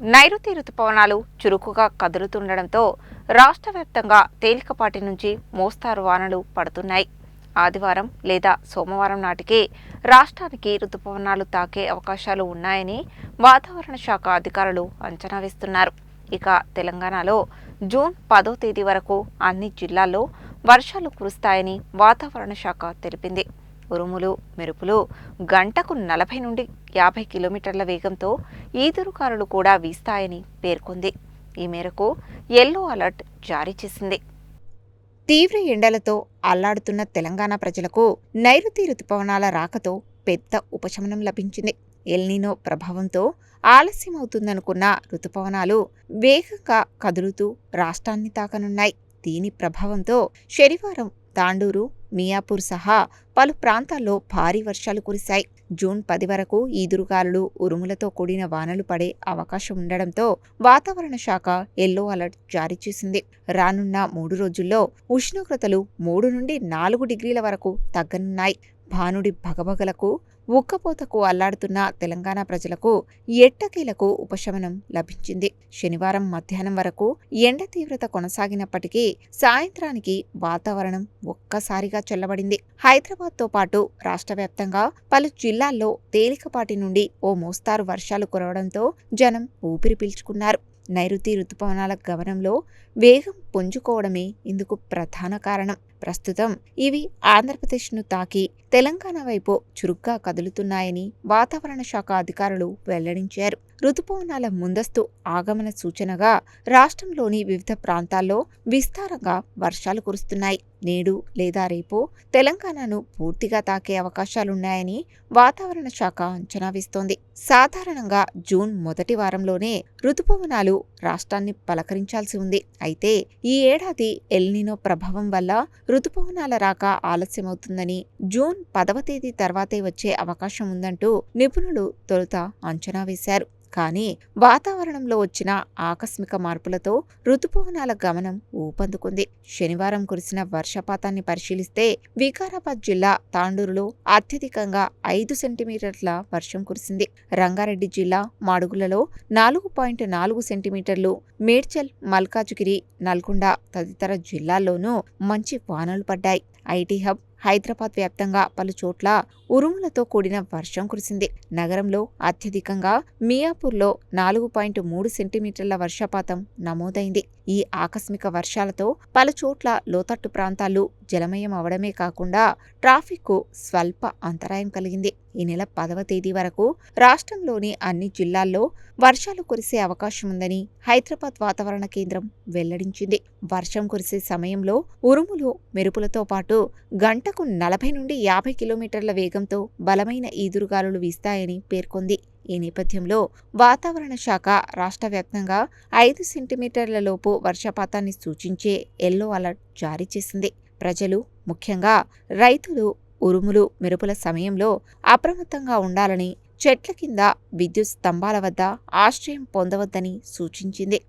నైరుతి రుతుపవనాలు చురుకుగా కదులుతుండటంతో రాష్ట్ర వ్యాప్తంగా తేలికపాటి నుంచి మోస్తారు వానలు పడుతున్నాయి. ఆదివారం లేదా సోమవారం నాటికి రాష్ట్రానికి రుతుపవనాలు తాకే అవకాశాలు ఉన్నాయని వాతావరణ శాఖ అధికారులు అంచనా వేస్తున్నారు. ఇక తెలంగాణలో జూన్ 10వ తేదీ వరకు అన్ని జిల్లాల్లో వర్షాలు కురుస్తాయని వాతావరణ శాఖ తెలిపింది. ఉరుములు, మెరుపులు గంటకు 40 నుండి 50 కిలోమీటర్ల వేగంతో ఈదురుగాలులు కూడా వీస్తాయని పేర్కొంది. ఈ మేరకు యెల్లో అలర్ట్ జారీ చేసింది. తీవ్ర ఎండలతో అల్లాడుతున్న తెలంగాణ ప్రజలకు నైరుతి రుతుపవనాల రాకతో పెద్ద ఉపశమనం లభించింది. ఎల్నినో ప్రభావంతో ఆలస్యమవుతుందనుకున్న రుతుపవనాలు వేగంగా కదులుతూ రాష్ట్రాన్ని తాకనున్నాయి. దీని ప్రభావంతో శనివారం తాండూరు, మియాపూర్ సహా పలు ప్రాంతాల్లో భారీ వర్షాలు కురిశాయి. జూన్ 10 వరకు ఈదురుగాలులు, ఉరుములతో కూడిన వానలు పడే అవకాశం ఉండడంతో వాతావరణ శాఖ యెల్లో అలర్ట్ జారీ చేసింది. రానున్న 3 రోజుల్లో ఉష్ణోగ్రతలు 3 నుండి 4 డిగ్రీల వరకు తగ్గనున్నాయి. భానుడి భగభగలకు, ఉక్కపోతకు అల్లాడుతున్న తెలంగాణ ప్రజలకు ఎట్టకేలకు ఉపశమనం లభించింది. శనివారం మధ్యాహ్నం వరకు ఎండ తీవ్రత కొనసాగినప్పటికీ సాయంత్రానికి వాతావరణం ఒక్కసారిగా చల్లబడింది. హైదరాబాద్తో పాటు రాష్ట్ర వ్యాప్తంగా పలు జిల్లాల్లో తేలికపాటి నుండి ఓ మోస్తారు వర్షాలు కురవడంతో జనం ఊపిరి పీల్చుకున్నారు. నైరుతి రుతుపవనాల గమనంలో వేగం పుంజుకోవడమే ఇందుకు ప్రధాన కారణం. ప్రస్తుతం ఇవి ఆంధ్రప్రదేశ్ను తాకి తెలంగాణ వైపు చురుగ్గా కదులుతున్నాయని వాతావరణ శాఖ అధికారులు వెల్లడించారు. రుతుపవనాల ముందస్తు ఆగమన సూచనగా రాష్ట్రంలోని వివిధ ప్రాంతాల్లో విస్తారంగా వర్షాలు కురుస్తున్నాయి. నేడు లేదా రేపు తెలంగాణను పూర్తిగా తాకే అవకాశాలున్నాయని వాతావరణ శాఖ అంచనా వేస్తోంది. సాధారణంగా జూన్ మొదటి వారంలోనే రుతుపవనాలు రాష్ట్రాన్ని పలకరించాల్సి ఉంది. అయితే ఈ ఏడాది ఎల్నినో ప్రభావం వల్ల రుతుపవనాల రాక ఆలస్యమవుతుందని, జూన్ 10వ తేదీ తర్వాతే వచ్చే అవకాశం ఉందంటూ నిపుణులు తొలుత అంచనా వేశారు. కానీ వాతావరణంలో వచ్చిన ఆకస్మిక మార్పులతో రుతుపవనాల గమనం ఊపందుకుంది. శనివారం కురిసిన వర్షపాతాన్ని పరిశీలిస్తే వికారాబాద్ జిల్లా తాండూరులో అత్యధికంగా 5 సెంటీమీటర్ల వర్షం కురిసింది. రంగారెడ్డి జిల్లా మాడుగులలో 4.4 సెంటీమీటర్లు, మేడ్చల్, మల్కాజ్గిరి, నల్గొండ తదితర జిల్లాల్లోనూ మంచి వానలు పడ్డాయి. ఐటీ హబ్ హైదరాబాద్ వ్యాప్తంగా పలు చోట్ల ఉరుములతో కూడిన వర్షం కురిసింది. నగరంలో అత్యధికంగా మియాపూర్లో 4.3 సెంటీమీటర్ల వర్షపాతం నమోదైంది. ఈ ఆకస్మిక వర్షాలతో పలు చోట్ల లోతట్టు ప్రాంతాలు జలమయం అవడమే కాకుండా ట్రాఫిక్కు స్వల్ప అంతరాయం కలిగింది. ఈ నెల 10వ తేదీ వరకు రాష్ట్రంలోని అన్ని జిల్లాల్లో వర్షాలు కురిసే అవకాశం ఉందని హైదరాబాద్ వాతావరణ కేంద్రం వెల్లడించింది. వర్షం కురిసే సమయంలో ఉరుములు, మెరుపులతో పాటు గంటకు 40 నుండి 50 కిలోమీటర్ల వేగంతో బలమైన ఈదురుగాలులు వీస్తాయని పేర్కొంది. ఈ నేపథ్యంలో వాతావరణ శాఖ రాష్ట్ర వ్యాప్తంగా 5 సెంటీమీటర్ల లోపు వర్షపాతాన్ని సూచించే యెల్లో అలర్ట్ జారీ చేసింది. ప్రజలు, ముఖ్యంగా రైతులు ఉరుములు, మెరుపుల సమయంలో అప్రమత్తంగా ఉండాలని, చెట్ల కింద, విద్యుత్ స్తంభాల వద్ద ఆశ్రయం పొందవద్దని సూచించింది.